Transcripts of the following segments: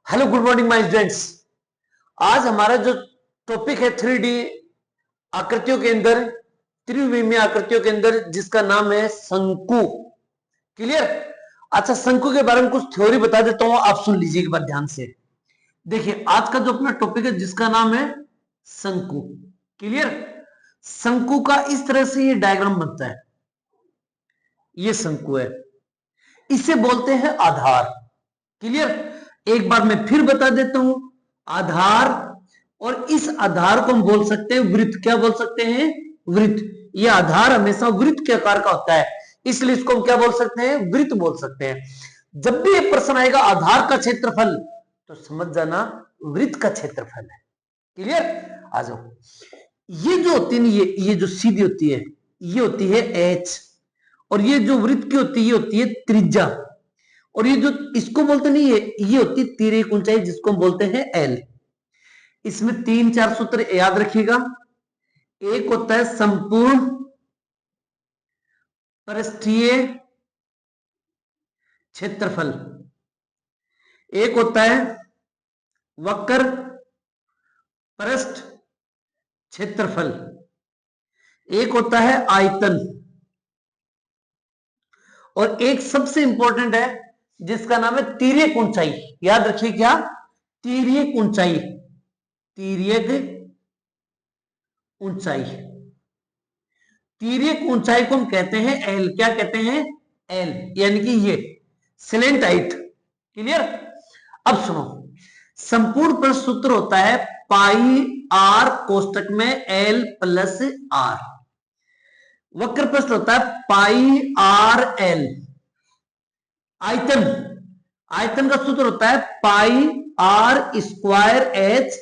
Hello good morning my students. आज हमारा जो टॉपिक है 3D आकृतियों के अंदर, त्रिविमीय आकृतियों के अंदर, जिसका नाम है शंकु। क्लियर? अच्छा, शंकु के बारे में कुछ थ्योरी बता देता हूं, आप सुन लीजिए एक बार ध्यान से। देखिए, आज का जो अपना टॉपिक है जिसका नाम है शंकु। क्लियर? शंकु का इस तरह से ये डायग्राम बनता है। ये शंकु है, इसे बोलते हैं आधार। क्लियर? एक बार मैं फिर बता देता हूं, आधार। और इस आधार को हम बोल सकते हैं वृत्त। क्या बोल सकते हैं? वृत्त। यह आधार हमेशा वृत्त के आकार का होता है, इसलिए इसको हम क्या बोल सकते हैं? वृत्त बोल सकते हैं। जब भी ये प्रश्न आएगा आधार का क्षेत्रफल, तो समझ जाना वृत्त का क्षेत्रफल है। क्लियर? आ जाओ। ये जो होती है, ये जो सीधी होती है, ये होती है एच। और ये जो वृत्त की होती है, ये होती है त्रिज्या। और ये जो इसको बोलते नहीं, ये होती है तिर्यक ऊंचाई, जिसको हम बोलते हैं एल। इसमें 3-4 सूत्र याद रखिएगा। एक होता है संपूर्ण पृष्ठीय क्षेत्रफल, एक होता है वक्र पृष्ठ क्षेत्रफल, एक होता है आयतन, और एक सबसे इंपॉर्टेंट है जिसका नाम है तिर्यक ऊंचाई। याद रखिए, क्या? तिर्यक ऊंचाई। तिर्यक ऊंचाई। तिर्यक ऊंचाई को हम कहते हैं एल। क्या कहते हैं? एल, यानी कि ये स्लेंट हाइट। क्लियर? अब सुनो, संपूर्ण प्रश्न सूत्र होता है पाई आर कोष्टक में एल प्लस आर। वक्र प्रश्न होता है पाई आर एल। आयतन, आयतन का सूत्र होता है पाई आर स्क्वायर एच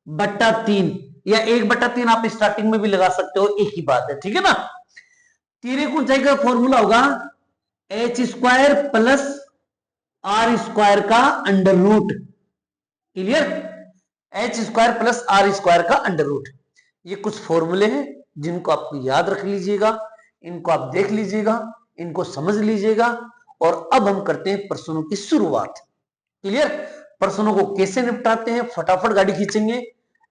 बट्टा 3, या 1/3 आप स्टार्टिंग में भी लगा सकते हो, एक ही बात है। ठीक है ना? तिर्यक ऊंचाई का फॉर्मूला होगा H square plus R square का under root. Clear? H square plus R square का अंडर रूट। ये कुछ फॉर्मूले हैं जिनको आप याद रख लीजिएगा, इनको आप देख लीजिएगा, इनको समझ लीजिएगा। और अब हम करते हैं प्रश्नों की शुरुआत। क्लियर? प्रश्नों को कैसे निपटाते हैं, फटाफट गाड़ी खींचेंगे,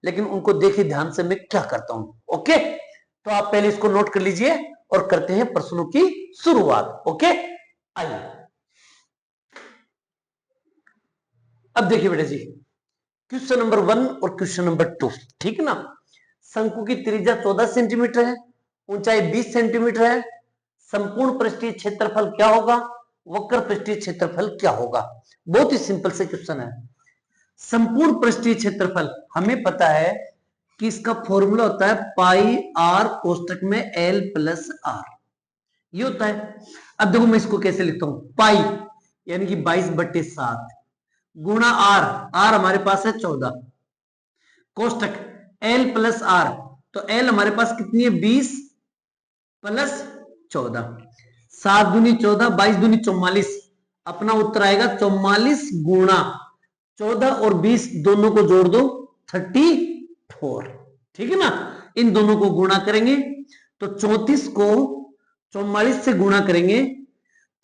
लेकिन उनको देखिए ध्यान से मैं क्या करता हूं। ओके, तो आप पहले इसको नोट कर लीजिए और करते हैं प्रश्नों की शुरुआत। ओके, आइए। अब देखिए बेटा जी, क्वेश्चन नंबर 1 और क्वेश्चन नंबर 2। ठीक ना? शंकु की त्रिज्या 14 सेंटीमीटर है, ऊंचाई 20 सेंटीमीटर है। संपूर्ण पृष्ठीय क्षेत्रफल क्या होगा? वक्र पृष्ठीय क्षेत्रफल क्या होगा? बहुत ही सिंपल से क्वेश्चन है। संपूर्ण पृष्ठीय क्षेत्रफल हमें पता है कि इसका फॉर्मूला होता है पाई आर कोष्टक में एल प्लस आर। ये होता है। अब देखो मैं इसको कैसे लिखता हूं, पाई यानी कि 22/7 गुणा आर, आर हमारे पास है 14, कोष्टक एल प्लस आर, तो एल हमारे पास कितनी है? 20 प्लस 14, 7 दूनी 14, 22 दूनी 44। अपना उत्तर आएगा 44 गुणा 14 और 20 दोनों को जोड़ दो 34। ठीक है ना? इन दोनों को गुणा करेंगे तो 34 को 44 से गुणा करेंगे,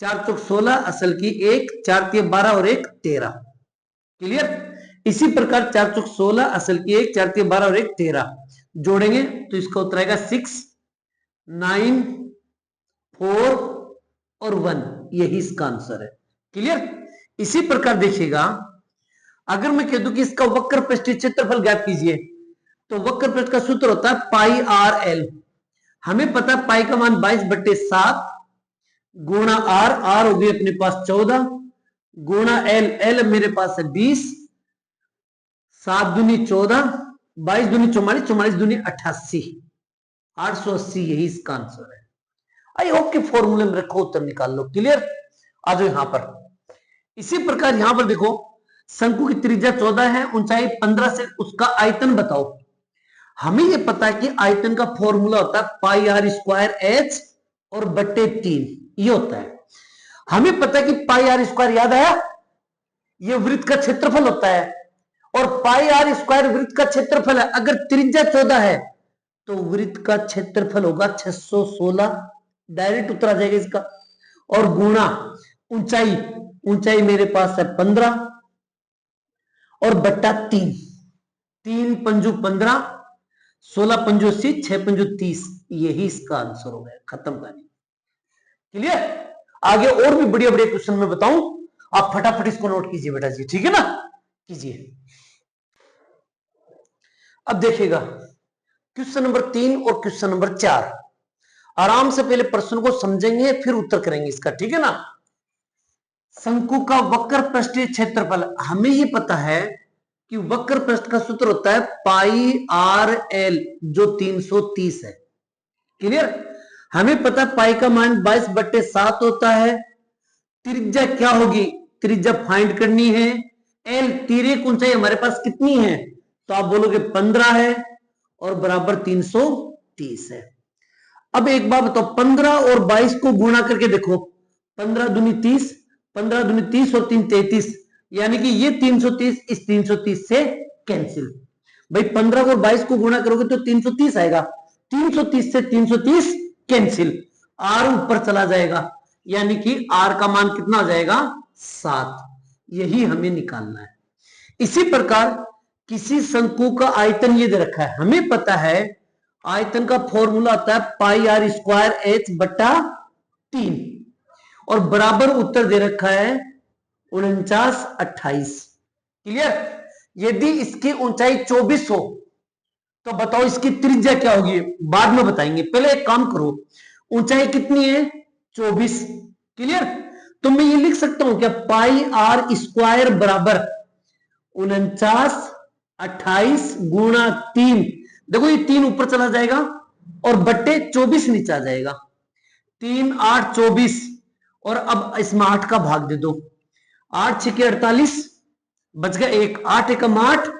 4 चौक 16, असल की 1, 4 तिया 12 और 1 13। क्लियर? इसी प्रकार 4 चौक 16, असल की 1, 4 तिया 12 और 1 13 जोड़ेंगे तो इसका उत्तर आएगा 6, 9, 4 और 1। यही इसका आंसर है। क्लियर? इसी प्रकार देखिएगा, अगर मैं कह दूं कि इसका वक्र पृष्ठीय क्षेत्रफल ज्ञात कीजिए, तो वक्र पृष्ठ का सूत्र होता है पाई आर एल। हमें पता है पाई का मान 22/7 गुणा आर, आर होगी अपने पास 14 गुणा एल, एल मेरे पास है 20, 7 दूनी 14, 22 दूनी 44, 44 दूनी 88, 880। यही इसका आंसर है। आई होप के फॉर्मूले में रखो, उत्तर निकाल लो। क्लियर? आ जाओ यहां पर। इसी प्रकार यहां पर देखो, शंकु की त्रिज्या 14 है, ऊंचाई 15 से, उसका आयतन बताओ। हमें यह पता है कि आयतन का फॉर्मूला होता है पाई आर स्क्वायर एच और बट्टे 3, ये होता है। हमें पता है कि पाई आर स्क्वायर, याद आया? ये वृत्त का क्षेत्रफल होता है, और पाई आर स्क्वायर वृत्त का क्षेत्रफल है। अगर त्रिज्या 14 है तो वृत्त का क्षेत्रफल होगा 616। डायरेक्ट उत्तर आ जाएगा इसका। और गुणा ऊंचाई, ऊंचाई मेरे पास है 15, और बट्टा 3, 3 पंजू 15, 16 पंजू 80, 6 पंजू 30, यही इसका आंसर हो गया। खत्म कहानी। क्लियर? आगे और भी बढ़िया बढ़िया क्वेश्चन में बताऊं, आप फटाफट इसको नोट कीजिए बेटा जी, ठीक है ना? कीजिए। अब देखिएगा क्वेश्चन नंबर 3 और क्वेश्चन नंबर 4, आराम से पहले प्रश्न को समझेंगे फिर उत्तर करेंगे इसका, ठीक है ना? शंकु का वक्र पृष्ठीय क्षेत्रफल, हमें ये पता है कि वक्र पृष्ठ का सूत्र होता है पाई आर एल, जो 330 है। क्लियर? हमें पता है पाई का मान 22/7 होता है। त्रिज्या क्या होगी? त्रिज्या फाइंड करनी है। एल तिर्यक ऊंचाई हमारे पास कितनी है? तो आप बोलोगे 15 है और बराबर 330 है। अब एक बात बताओ, 15 और 22 को गुणा करके देखो, 15 दूनी 30, 15 दूनी 30 और 3 33, यानी कि ये 330 इस 330 से कैंसिल। भाई 15 और 22 को गुणा करोगे तो 330 आएगा, 330 से 330 कैंसिल, आर ऊपर चला जाएगा, यानी कि आर का मान कितना हो जाएगा? 7। यही हमें निकालना है। इसी प्रकार किसी शंकु का आयतन ये दे रखा है, हमें पता है आयतन का फॉर्मूला आता है पाई आर स्क्वायर एच बट्टा 3 और बराबर उत्तर दे रखा है 49 28। क्लियर? यदि इसकी ऊंचाई 24 हो तो बताओ इसकी त्रिज्या क्या होगी? बाद में बताएंगे, पहले एक काम करो, ऊंचाई कितनी है? 24। क्लियर? तो मैं ये लिख सकता हूं क्या, पाई आर स्क्वायर बराबर 49 28 गुणा 3, देखो ये 3 ऊपर चला जाएगा और बट्टे 24 नीचे आ जाएगा, 3 8 24, और अब इसमें 8 का भाग दे दो, 8 6 48, बच गया 1, 8 एकम 8,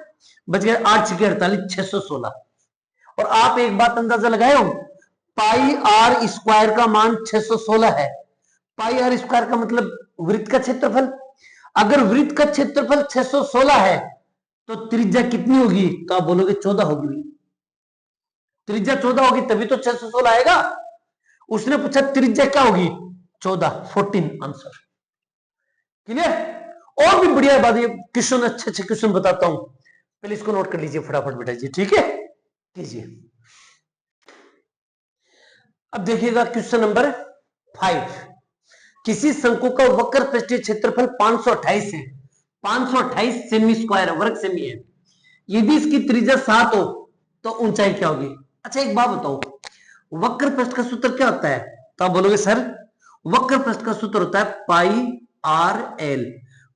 बच गया 8 6 48, 616। और आप एक बात अंदाजा लगाए हो, पाई आर स्क्वायर का मान 616 है। पाई आर स्क्वायर का मतलब वृत्त का क्षेत्रफल, अगर वृत्त का क्षेत्रफल 616 है तो त्रिज्या कितनी होगी? तो आप बोलोगे 14 होगी। त्रिज्या 14 होगी तभी तो 616 आएगा। उसने पूछा त्रिज्या क्या होगी? 14, 14 आंसर। क्लियर? और भी बढ़िया बात, ये क्वेश्चन अच्छे अच्छे क्वेश्चन बताता हूं, पहले इसको नोट कर लीजिए फटाफट बेटा जी, ठीक है? कीजिए। अब देखिएगा क्वेश्चन नंबर 5, किसी शंकु का वक्र पृष्ठीय क्षेत्रफल 528 है, 528 सेमी स्क्वायर वर्ग सेमी है। यदि इसकी त्रिज्या 7 हो तो ऊंचाई क्या होगी? अच्छा एक बात बताओ, वक्र पृष्ठ का सूत्र क्या होता है? तो आप बोलोगे सर वक्र पृष्ठ का सूत्र होता है पाई आर एल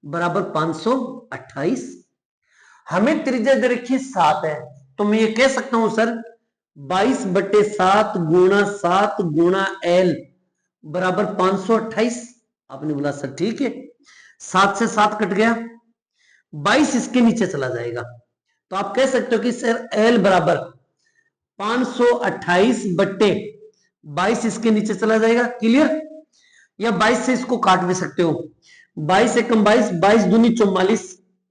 बराबर 528। हमें त्रिज्या दे रखी 7 है, तो मैं ये कह सकता हूं सर 22/7 गुणा 7 गुणा एल बराबर 528। आपने बोला सर ठीक है, 7 से 7 कट गया, 22 इसके नीचे चला जाएगा, तो आप कह सकते हो कि सर एल बराबर 528 बट्टे 22 इसके नीचे चला जाएगा। क्लियर? या 22 से इसको काट भी सकते हो, 22 एकम 22, 22 दूनी 44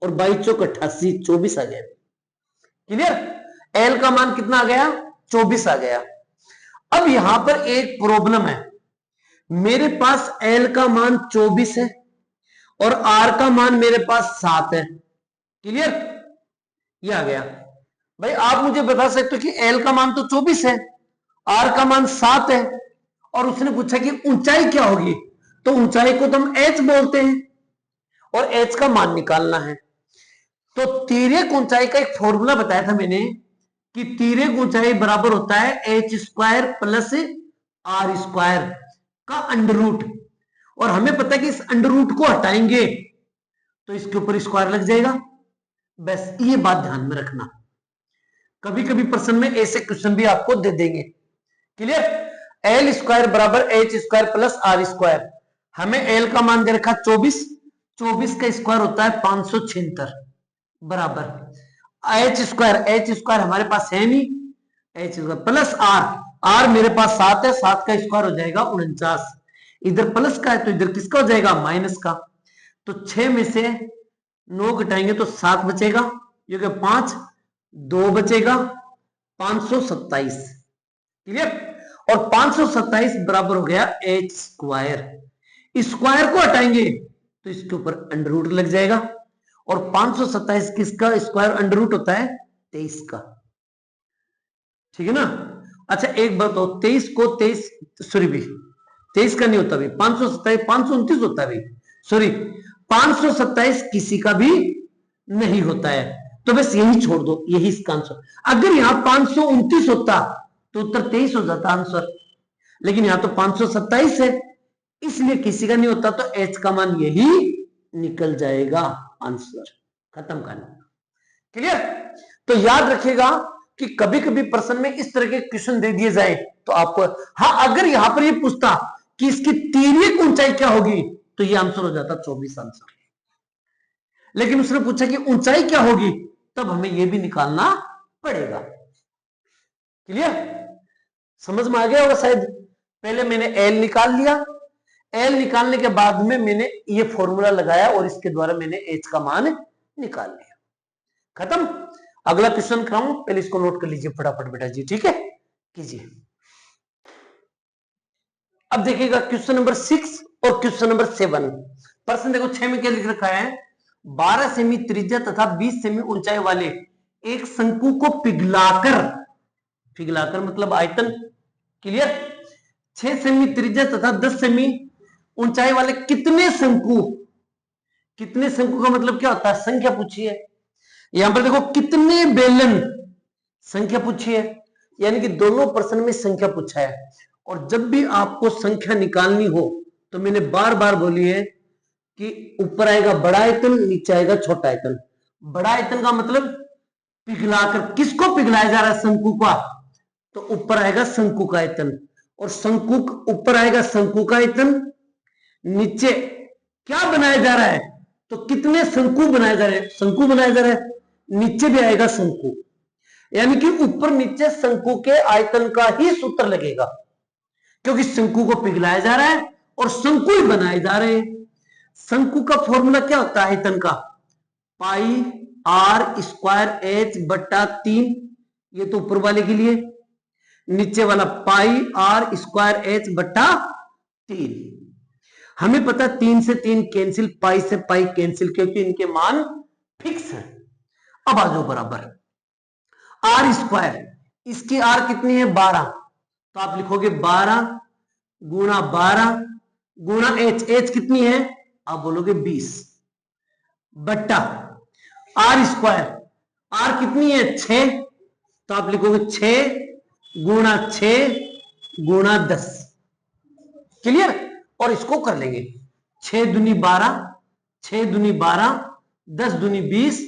और 22 चौक 88, 24 आ गया। क्लियर? एल का मान कितना आ गया? 24 आ गया। अब यहां पर एक प्रॉब्लम है, मेरे पास एल का मान 24 है और आर का मान मेरे पास 7 है। क्लियर? ये आ गया। भाई आप मुझे बता सकते हो कि एल का मान तो 24 है, आर का मान 7 है, और उसने पूछा कि ऊंचाई क्या होगी, तो ऊंचाई को तो हम एच बोलते हैं और एच का मान निकालना है। तो तिर्यक ऊंचाई का एक फॉर्मूला बताया था मैंने कि तिर्यक ऊंचाई बराबर होता है H square plus R square का अंडर रूट, और हमें पता है कि इस अंडर रूट को हटाएंगे तो इसके ऊपर स्क्वायर लग जाएगा। बस ये बात ध्यान में रखना, कभी कभी प्रश्न में ऐसे क्वेश्चन भी आपको दे देंगे। क्लियर? एल स्क्वायर बराबर H square plus R square, हमें एल का मान दे रखा 24, 24 का स्क्वायर होता है 576 बराबर एच स्क्वायर हमारे पास है नहीं, H square plus R, R मेरे पास 7 है, 7 का स्क्वायर हो जाएगा 49, इधर प्लस का है तो इधर किसका हो जाएगा? माइनस का। तो 6 में से 9 घटाएंगे तो 7 बचेगा, ये 5 2 बचेगा 527। क्लियर? और 527 बराबर हो गया एच स्क्वायर, स्क्वायर को हटाएंगे तो इसके ऊपर अंडर रूट लग जाएगा, और 527 किसका स्क्वायर अंडर रूट होता है? 23 का। ठीक है ना? अच्छा एक बात हो, 23 को 23 सॉरी भी 23 का नहीं होता भी, 527 529 होता है भी, सॉरी 527 किसी का भी नहीं होता है। तो बस यही छोड़ दो, यही इसका आंसर। अगर यहां 529 होता तो उत्तर 23 हो जाता आंसर, लेकिन यहां तो 527 है, इसलिए किसी का नहीं होता, तो एच का मान यही निकल जाएगा आंसर। खत्म करना। क्लियर? तो याद रखिएगा कि कभी कभी प्रश्न में इस तरह के क्वेश्चन दे दिए जाए तो आपको, हाँ अगर यहां पर ये पूछता कि इसकी तिर्यक ऊंचाई क्या होगी तो ये आंसर हो जाता 24 आंसर। लेकिन उसने पूछा कि ऊंचाई क्या होगी, तब हमें यह भी निकालना पड़ेगा। क्लियर? समझ में आ गया होगा शायद। पहले मैंने एल निकाल लिया, एल निकालने के बाद में मैंने ये फॉर्मूला लगाया और इसके द्वारा मैंने एच का मान निकाल लिया। खत्म। अगला क्वेश्चन कराऊं, पहले इसको नोट कर लीजिए फटाफट बेटा जी, ठीक है? कीजिए। अब देखिएगा क्वेश्चन नंबर 6 और क्वेश्चन नंबर 7। प्रश्न देखो 6 में क्या लिख रखा है? 12 सेमी त्रिज्या तथा 20 सेमी ऊंचाई वाले एक शंकु को पिघलाकर, पिघलाकर मतलब आयतन, क्लियर, 6 सेमी त्रिज्या तथा 10 सेमी ऊंचाई वाले कितने शंकु, कितने शंकु का मतलब क्या होता है? संख्या पूछी है। यहां पर देखो कितने बेलन, संख्या पूछी है, यानी कि दोनों प्रश्न में संख्या पूछा है। और जब भी आपको संख्या निकालनी हो तो मैंने बार बार बोली है कि ऊपर आएगा बड़ा आयतन, नीचे आएगा छोटा आयतन। बड़ा आयतन का मतलब पिघलाकर, किसको पिघलाया जा रहा है? शंकु का, तो ऊपर आएगा शंकु का आयतन, और शंकु ऊपर आएगा शंकु का आयतन, नीचे क्या बनाया जा रहा है? तो कितने शंकु बनाए जा रहे हैं? शंकु बनाया जा रहा है, नीचे भी आएगा शंकु, यानी कि ऊपर नीचे शंकु के आयतन का ही सूत्र लगेगा, क्योंकि शंकु को पिघलाया जा रहा है और शंकु ही बनाए जा रहे हैं। शंकु का फॉर्मूला क्या होता है आयतन का? पाई आर स्क्वायर एच बट्टा 3, ये तो ऊपर वाले के लिए, नीचे वाला पाई आर स्क्वायर एच बट्टा 3। हमें पता 3 से 3 कैंसिल, पाई से पाई कैंसिल, क्योंकि इनके मान फिक्स है। अब आ जाओ बराबर आर स्क्वायर, इसकी आर कितनी है? 12, तो आप लिखोगे 12 गुणा 12 गुणा एच, एच कितनी है? आप बोलोगे 20, बट्टा आर स्क्वायर, आर कितनी है? 6, तो आप लिखोगे 6 गुणा 6 गुणा 10। क्लियर? और इसको कर लेंगे 6 दूनी 12, 6 दूनी 12, 10 दूनी 20,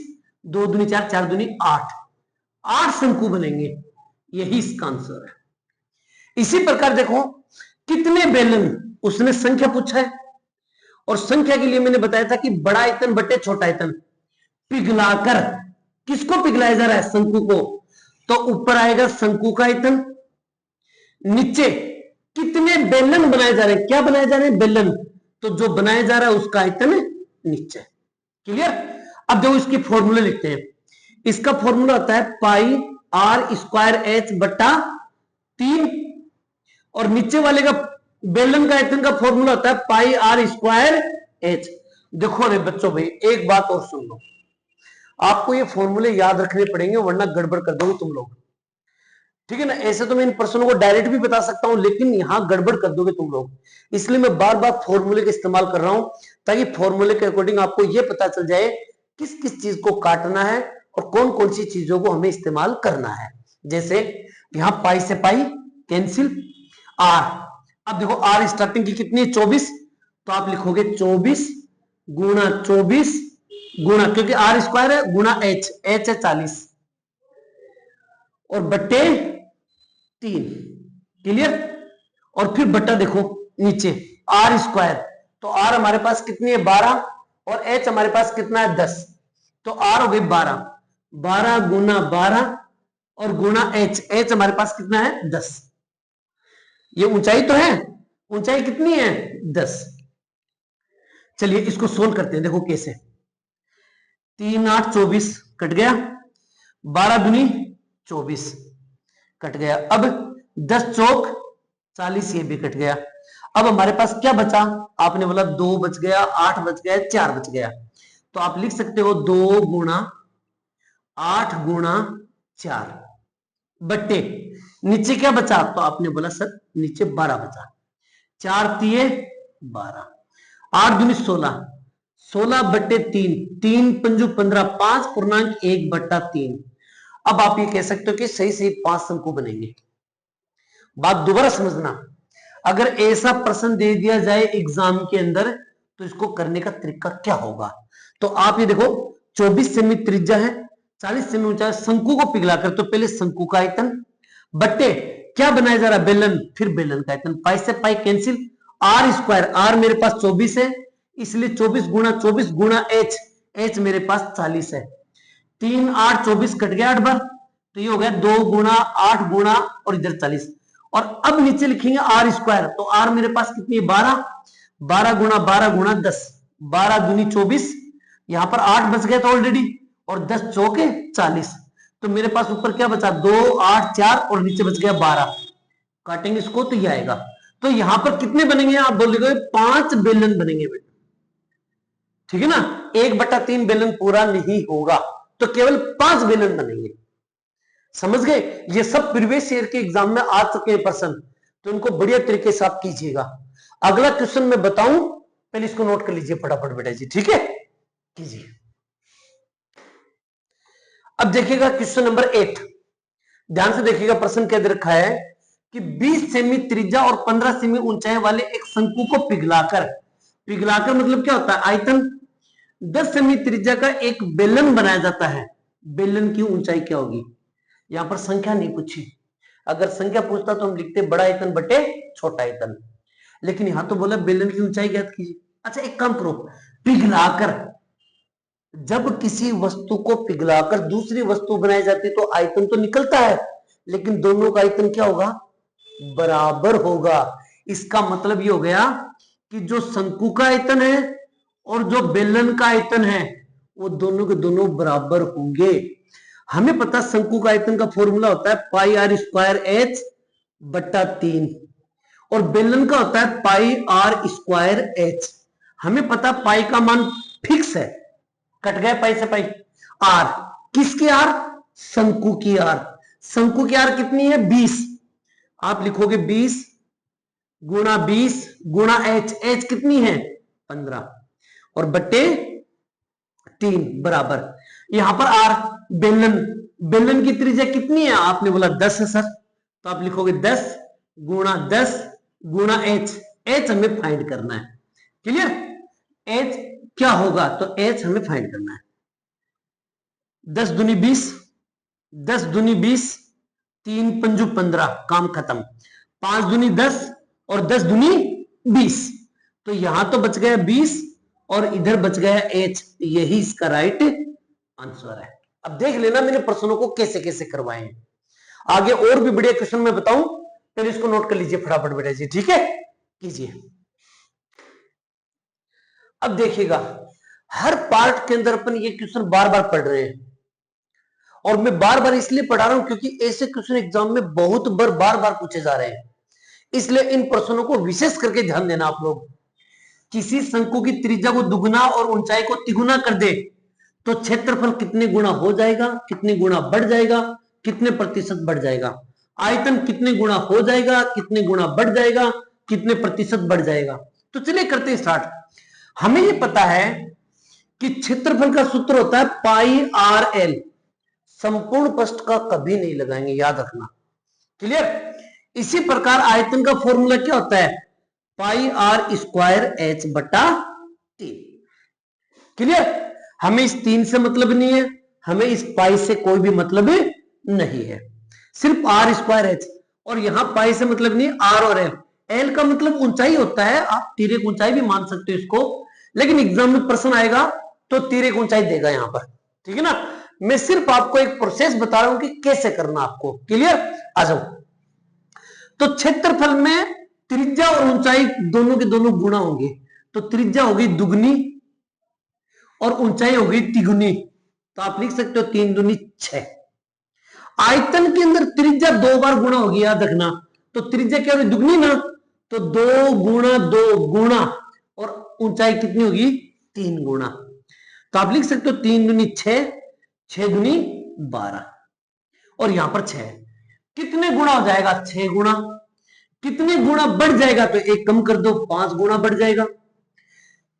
2 दूनी 4, 4 दूनी 8, 8 शंकु बनेंगे। यही इसका आंसर है। इसी प्रकार देखो कितने बेलन, उसने संख्या पूछा है, और संख्या के लिए मैंने बताया था कि बड़ा आयतन बटे छोटा आयतन, पिघलाकर, किसको पिघलाया जा रहा है? शंकु को, तो ऊपर आएगा शंकु का आयतन, नीचे कितने बेलन बनाए जा रहे हैं? क्या बनाए जा रहे हैं? बेलन, तो जो बनाया जा रहा है उसका आयतन नीचे। क्लियर? अब देखो इसकी फॉर्मूला लिखते हैं। इसका फॉर्मूला होता है पाई आर स्क्वायर एच बट्टा 3, और नीचे वाले का बेलन का आयतन का फॉर्मूला होता है पाई आर स्क्वायर एच। देखो रे बच्चों भाई एक बात और सुन लो, आपको ये फॉर्मूले याद रखने पड़ेंगे वरना गड़बड़ कर दोगे तुम लोग। ठीक है ना? ऐसे तो मैं इन प्रश्नों को डायरेक्ट भी बता सकता हूं, लेकिन यहां गड़बड़ कर दोगे तुम लोग, इसलिए मैं बार बार फॉर्मूले का इस्तेमाल कर रहा हूं, ताकि फॉर्मूले के अकॉर्डिंग आपको यह पता चल जाए किस किस चीज को काटना है और कौन कौन सी चीजों को हमें इस्तेमाल करना है। जैसे यहां पाई से पाई कैंसिल, आर, अब देखो आर स्टार्टिंग की कितनी है? 24, तो आप लिखोगे 24 गुणा 24 गुणा, क्योंकि आर स्क्वायर है, गुणा एच, एच है 40, और बट्टे 3। क्लियर? और फिर बट्टा देखो नीचे आर स्क्वायर, तो आर हमारे पास कितनी है? 12, और एच हमारे पास कितना है? 10, तो आर हो गई 12, 12 गुना 12 और गुना एच, एच हमारे पास कितना है? 10। ये ऊंचाई तो है, ऊंचाई कितनी है? 10। चलिए इसको सोल्व करते हैं, देखो कैसे। 3 8 24 कट गया, 12 दूनी 24 कट गया, अब 10 चौक 40, ये भी कट गया। अब हमारे पास क्या बचा? आपने बोला 2 बच गया, 8 बच गया, 4 बच गया, तो आप लिख सकते हो 2 गुणा 8 गुणा 4 बट्टे नीचे क्या बचा, तो आपने बोला सर नीचे 12 बचा, 4 तिये 12, 8 दूनी 16, 16 बट्टे 3, 3 पंजू 15, 5.1/3। अब आप ये कह सकते हो कि सही सही 5 शंकु बनेंगे। बात दोबारा समझना, अगर ऐसा प्रश्न दे दिया जाए एग्जाम के अंदर तो इसको करने का तरीका क्या होगा। तो आप ये देखो 24 सेमी त्रिज्या है, 40 सेमी ऊंचाई, शंकु को पिघलाकर, तो पहले शंकु का आयतन बट्टे क्या बनाया जा रहा है, बेलन, फिर बेलन का आयतन, पाई से pi cancel, R square, R मेरे पास 24 है इसलिए 24 गुणा एच, एच मेरे पास 40 है, 3 8 24 कट गया 8 बार, तो ये हो गया 2 गुणा 8 गुणा और इधर 40, और अब नीचे लिखेंगे आर स्क्वायर, तो आर मेरे पास कितनी है 12, 12 गुणा 10, 12 दूनी 24, यहां पर 8 बच गया था ऑलरेडी, और 10 चौके 40, तो मेरे पास ऊपर क्या बचा 2 8 4 और नीचे बच गया 12, काटेंगे इसको तो ये आएगा। तो यहां पर कितने बनेंगे, आप बोलेंगे 5 बेलन बनेंगे बेटा, ठीक है ना, 1/3 बेलन पूरा नहीं होगा, तो केवल 5 बेलन बनेंगे। समझ गए, ये सब प्रीवियस ईयर के एग्जाम में आ चुके हैं प्रश्न, तो इनको बढ़िया तरीके से आप कीजिएगा। अगला क्वेश्चन मैं बताऊं, पहले इसको नोट कर लीजिए फटाफट बेटा जी, ठीक है, कीजिए। अब देखिएगा क्वेश्चन नंबर 8, ध्यान से देखिएगा, प्रश्न क्या दे रखा है कि 20 सेमी त्रिज्या और 15 सेमी ऊंचाई वाले एक शंकु को पिघलाकर, पिघलाकर मतलब क्या होता है, आयतन 10 सेमी त्रिज्या का एक बेलन बनाया जाता है, बेलन की ऊंचाई क्या होगी। यहां पर संख्या नहीं पूछी, अगर संख्या पूछता तो हम लिखते बड़ा आयतन बटे छोटा आयतन, लेकिन यहां तो बोला बेलन की ऊंचाई ज्ञात कीजिए। अच्छा एक काम करो, पिघलाकर, जब किसी वस्तु को पिघलाकर दूसरी वस्तु बनाई जाती है तो आयतन तो निकलता है, लेकिन दोनों का आयतन क्या होगा, बराबर होगा। इसका मतलब ये हो गया कि जो शंकु का आयतन है और जो बेलन का आयतन है वो दोनों के दोनों बराबर होंगे। हमें पता शंकु का आयतन का फॉर्मूला होता है पाई आर स्क्वायर एच बट्टा 3, और बेलन का होता है पाई आर स्क्वायर एच। हमें पता पाई का मान फिक्स है, कट गया पाई से पाई, आर किसकी आर, शंकु की आर, शंकु की आर कितनी है 20, आप लिखोगे 20 गुणा एच, एच कितनी है 15, और बट्टे 3 बराबर, यहां पर आर बेलन, बेलन की त्रिज्या कितनी है, आपने बोला 10 है सर, तो आप लिखोगे 10 गुणा एच, एच हमें फाइंड करना है, क्लियर, एच क्या होगा, तो एच हमें फाइंड करना है, 10 दूनी 20, 10 दूनी 20, 3 पंजू 15, काम खत्म, 5 दूनी 10 और 10 दूनी 20, तो यहां तो बच गया 20 और इधर बच गया एच, यही इसका राइट आंसर है। अब देख लेना मैंने प्रश्नों को कैसे कैसे करवाए हैं, आगे और भी बढ़िया क्वेश्चन मैं बताऊं, पहले इसको नोट कर लीजिए फटाफट बेटा जी, ठीक है, कीजिए। अब देखिएगा हर पार्ट के अंदर अपन ये क्वेश्चन बार बार पढ़ रहे हैं, और मैं बार बार इसलिए पढ़ा रहा हूं क्योंकि ऐसे क्वेश्चन एग्जाम में बहुत बार बार पूछे जा रहे हैं, इसलिए इन प्रश्नों को विशेष करके ध्यान देना आप लोग। किसी शंकु की त्रिज्या को दुगुना और ऊंचाई को तिगुना कर दे तो क्षेत्रफल कितने गुना हो जाएगा, कितने गुना बढ़ जाएगा, कितने प्रतिशत बढ़ जाएगा, आयतन कितने गुना हो जाएगा, कितने गुना बढ़ जाएगा, कितने प्रतिशत बढ़ जाएगा। तो चलिए करते हैं स्टार्ट। हमें ये पता है कि क्षेत्रफल का सूत्र होता है पाई आर एल, संपूर्ण पृष्ठ का कभी नहीं लगाएंगे, याद रखना, क्लियर। इसी प्रकार आयतन का फॉर्मूला क्या होता है, पाई आर स्क्वायर एच बटा 3, क्लियर। हमें इस 3 से मतलब नहीं है, हमें इस पाई से कोई भी मतलब नहीं है, सिर्फ आर स्क्वायर एच, और यहां पाई से मतलब नहीं, आर और एल, एल का मतलब ऊंचाई होता है, आप तिर्यक ऊंचाई भी मान सकते हो इसको, लेकिन एग्जाम में प्रश्न आएगा तो तिर्यक ऊंचाई देगा यहां पर, ठीक है ना। मैं सिर्फ आपको एक प्रोसेस बता रहा हूं कि कैसे करना आपको, क्लियर। आ जाओ, तो क्षेत्रफल में त्रिज्या और ऊंचाई दोनों के दोनों गुणा होंगे, तो त्रिज्या होगी दुगनी और ऊंचाई होगी तिगुनी, तो आप लिख सकते हो 3 दूनी 6। आयतन के अंदर त्रिज्या 2 बार गुणा होगी, याद रखना, तो त्रिज्या क्या होगी दुगनी ना, तो 2 गुणा 2 गुणा, और ऊंचाई कितनी होगी 3 गुणा, तो आप लिख सकते हो 3 दूनी 6, 6 दूनी 12, और यहां पर 6 कितने गुना हो जाएगा? 6 गुना। कितने गुना बढ़ जाएगा? तो एक कम कर दो, 5 गुना बढ़ जाएगा।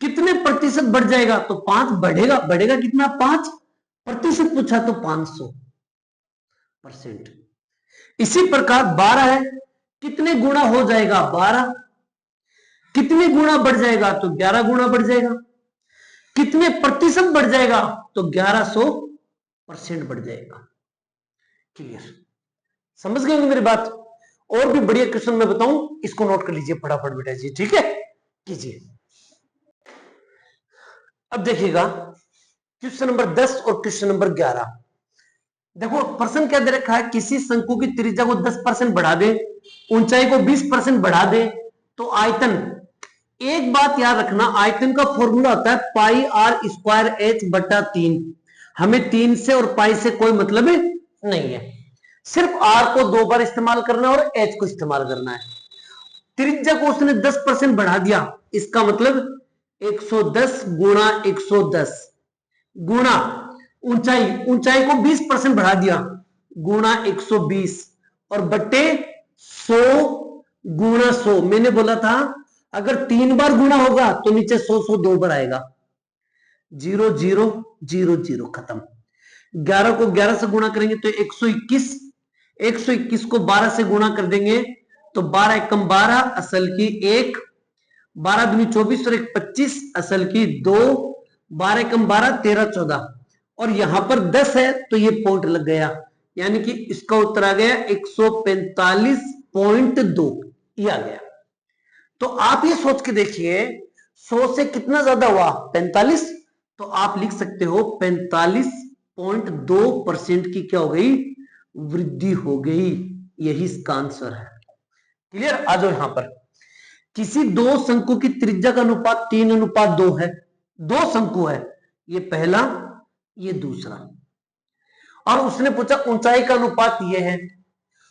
कितने प्रतिशत बढ़ जाएगा? तो 5 बढ़ेगा। बढ़ेगा कितना? 5% पूछा तो 500%। इसी प्रकार 12 है, कितने गुना हो जाएगा? 12। कितने गुना बढ़ जाएगा? तो 11 गुना बढ़ जाएगा। कितने प्रतिशत बढ़ जाएगा? तो 1100% बढ़ जाएगा। क्लियर? समझ गए मेरी बात? और भी बढ़िया क्वेश्चन मैं बताऊं, इसको नोट कर लीजिए फटाफट बेटा जी, ठीक है? कीजिए। अब देखिएगा क्वेश्चन नंबर 10 और क्वेश्चन नंबर 11। देखो प्रश्न क्या दे रखा है, किसी शंकु की त्रिज्या को 10% बढ़ा दे, ऊंचाई को 20% बढ़ा दे तो आयतन, एक बात याद रखना, आयतन का फॉर्मूला होता है पाई आर स्क्वायर एच बटा 3। हमें 3 से और पाई से कोई मतलब नहीं है, सिर्फ आर को 2 बार इस्तेमाल करना है और एच को इस्तेमाल करना है। त्रिज्या को उसने 10% बढ़ा दिया, इसका मतलब 110 गुणा 110 गुणा ऊंचाई, ऊंचाई को 20% बढ़ा दिया गुणा 120 और बट्टे 100 गुणा 100। मैंने बोला था अगर 3 बार गुणा होगा तो नीचे 100 2 बार आएगा। 0 0 0 0 खत्म। 11 को 11 से गुणा करेंगे तो 121, 121 को 12 से गुणा कर देंगे तो 12 एकम 12 असल की 1, 12 दूनी 24 और 1 25 असल की 2, 12 एकम 12 13 14 और यहां पर 10 है तो ये पॉइंट लग गया, यानी कि इसका उत्तर आ गया 145.2, ये आ गया। तो आप ये सोच के देखिए 100 से कितना ज्यादा हुआ? 45। तो आप लिख सकते हो 45.2% की क्या हो गई? वृद्धि हो गई। यही इसका आंसर है। क्लियर? आ जाओ यहां पर। किसी दो शंकु की त्रिज्या का अनुपात 3:2 है। दो शंकु है, ये पहला ये दूसरा, और उसने पूछा ऊंचाई का अनुपात ये है,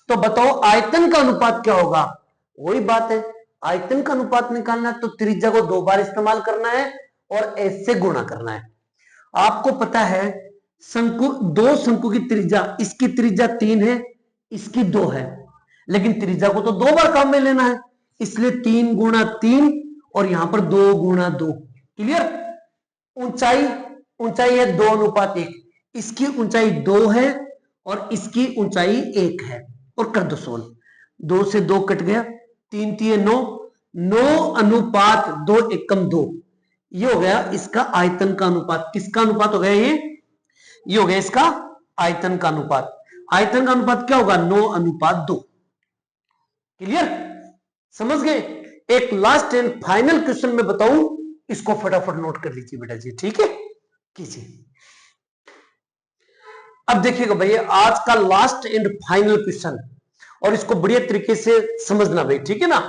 तो बताओ आयतन का अनुपात क्या होगा? वही बात है, आयतन का अनुपात निकालना है तो त्रिज्या को 2 बार इस्तेमाल करना है और एच से गुणा करना है। आपको पता है शंकु, दो शंकु की त्रिज्या, इसकी त्रिज्या 3 है, इसकी 2 है, लेकिन त्रिज्या को तो 2 बार काम में लेना है, इसलिए 3 गुणा 3 और यहां पर 2 गुणा 2। क्लियर? ऊंचाई, ऊंचाई है 2:1, इसकी ऊंचाई 2 है और इसकी ऊंचाई 1 है, और कर दो सोल्व। 2 से 2 कट गया, 3 3 9, 9:2 एकम 2, ये हो गया इसका आयतन का अनुपात। किसका अनुपात हो गया ये हो गया इसका आयतन का अनुपात। आयतन का अनुपात क्या होगा? 9:2। क्लियर? समझ गए? एक लास्ट एंड फाइनल क्वेश्चन में बताऊं, इसको फटाफट नोट कर लीजिए बेटा जी, ठीक है? कीजिए। अब देखिएगा भैया आज का लास्ट एंड फाइनल क्वेश्चन, और इसको बढ़िया तरीके से समझना भाई, ठीक है ना?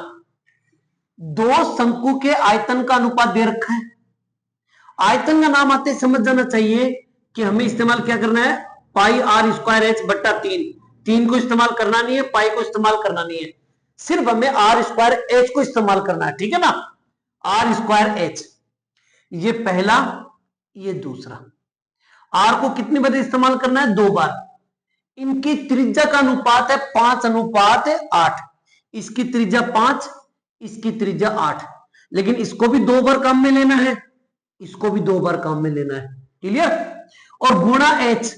दो शंकु के आयतन का अनुपात दे रखा है। आयतन का नाम आते समझ जाना चाहिए कि हमें इस्तेमाल क्या करना है? पाई आर स्क्वायर एच बट्टा 3। 3 को इस्तेमाल करना नहीं है, पाई को इस्तेमाल करना नहीं है, सिर्फ हमें आर स्क्वायर एच को इस्तेमाल करना है, ठीक है ना? आर स्क्वायर एच, ये पहला ये दूसरा। आर को कितनी बार इस्तेमाल करना है? 2 बार। इनकी त्रिज्या का अनुपात है 5:8। इसकी त्रिज्या 5, इसकी त्रिज्या 8, लेकिन इसको भी 2 बार काम में लेना है, इसको भी 2 बार काम में लेना है। क्लियर? और गुणा एच,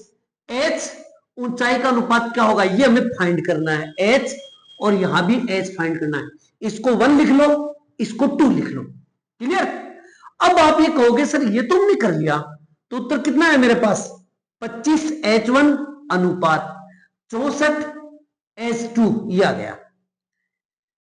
एच ऊंचाई का अनुपात क्या होगा ये हमें फाइंड करना है, एच, और यहां भी एच फाइंड करना है। इसको 1 लिख लो, इसको 2 लिख लो। क्लियर? अब आप ये कहोगे सर ये तो हमने कर लिया, तो उत्तर कितना है मेरे पास? 25H1 अनुपात 64H2, ये आ गया।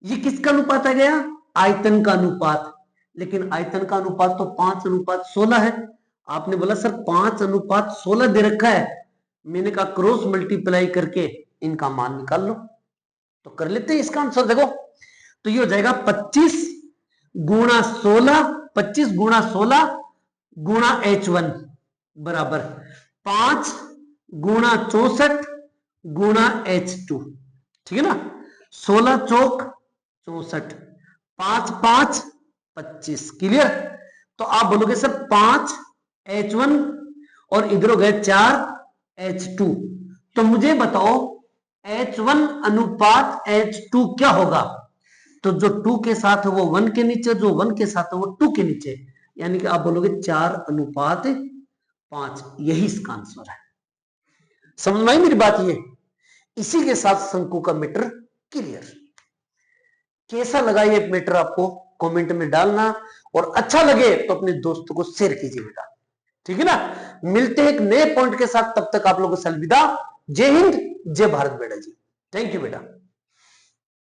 ये किसका अनुपात आ गया? आयतन का अनुपात। लेकिन आयतन का अनुपात तो 5:16 है। आपने बोला सर 5:16 दे रखा है, मैंने कहा क्रॉस मल्टीप्लाई करके इनका मान निकाल लो। तो कर लेते हैं इसका आंसर। देखो तो ये हो जाएगा 25 गुणा 16, 25 गुणा 16 गुणा H1 बराबर 5 गुणा 64 गुणा H2, ठीक है ना? 16 चौक 64, 5 5 25। क्लियर? तो आप बोलोगे सर 5 H1 और इधर हो गए 4 H2। तो मुझे बताओ H1 अनुपात H2 क्या होगा? तो जो 2 के साथ है वो 1 के नीचे, जो 1 के साथ है वो 2 के नीचे, यानी कि आप बोलोगे 4:5। यही इसका आंसर है। समझ में आई मेरी बात? ये इसी के साथ शंकु का मीटर क्लियर। कैसा लगा ये मीटर आपको कमेंट में डालना, और अच्छा लगे तो अपने दोस्तों को शेयर कीजिए बेटा, ठीक है ना। मिलते हैं एक नए पॉइंट के साथ, तब तक आप लोगों से अलविदा। जय हिंद, जय भारत बेटा जी। थैंक यू बेटा।